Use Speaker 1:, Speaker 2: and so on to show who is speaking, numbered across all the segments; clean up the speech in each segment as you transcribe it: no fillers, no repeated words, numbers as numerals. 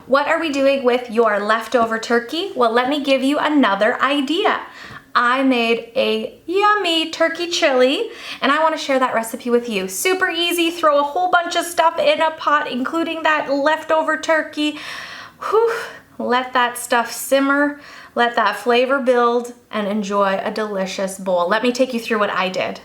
Speaker 1: What are we doing with your leftover turkey? Well, let me give you another idea. I made a yummy turkey chili, and I want to share that recipe with you. Super easy, throw a whole bunch of stuff in a pot, including that leftover turkey. Whew. Let that stuff simmer, let that flavor build, and enjoy a delicious bowl. Let me take you through what I did.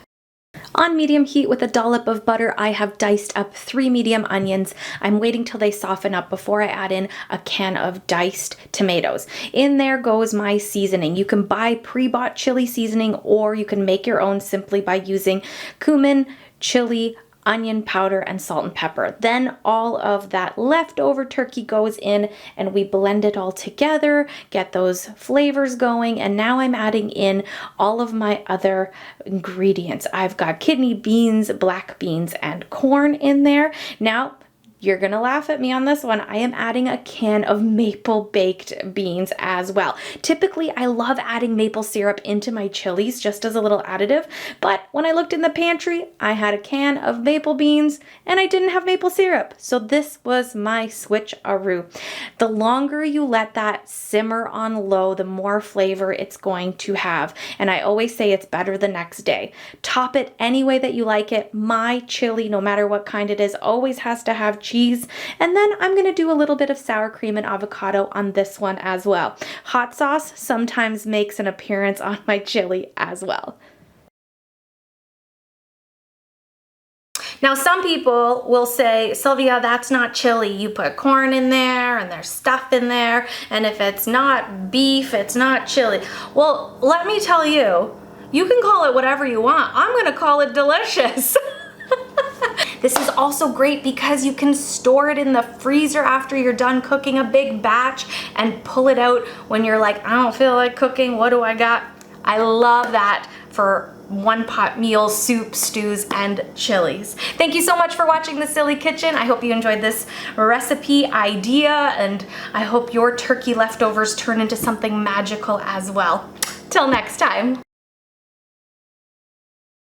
Speaker 1: On medium heat with a dollop of butter, I have diced up 3 medium onions. I'm waiting till they soften up before I add in a can of diced tomatoes. In there goes my seasoning. You can buy pre-bought chili seasoning, or you can make your own simply by using cumin, chili, onion powder, and salt and pepper. Then all of that leftover turkey goes in and we blend it all together, get those flavors going, and now I'm adding in all of my other ingredients. I've got kidney beans, black beans, and corn in there. Now, you're gonna laugh at me on this one. I am adding a can of maple baked beans as well. Typically, I love adding maple syrup into my chilies just as a little additive, but when I looked in the pantry, I had a can of maple beans and I didn't have maple syrup. So this was my switch-a-roo. The longer you let that simmer on low, the more flavor it's going to have. And I always say it's better the next day. Top it any way that you like it. My chili, no matter what kind it is, always has to have cheese. And then I'm going to do a little bit of sour cream and avocado on this one as well. Hot sauce sometimes makes an appearance on my chili as well. Now, some people will say, Sylvia, that's not chili. You put corn in there and there's stuff in there. And if it's not beef, it's not chili. Well, let me tell you, you can call it whatever you want. I'm going to call it delicious. This is also great because you can store it in the freezer after you're done cooking a big batch and pull it out when you're like, I don't feel like cooking, what do I got? I love that for one-pot meals, soup, stews, and chilies. Thank you so much for watching The Silly Kitchen. I hope you enjoyed this recipe idea, and I hope your turkey leftovers turn into something magical as well. Till next time.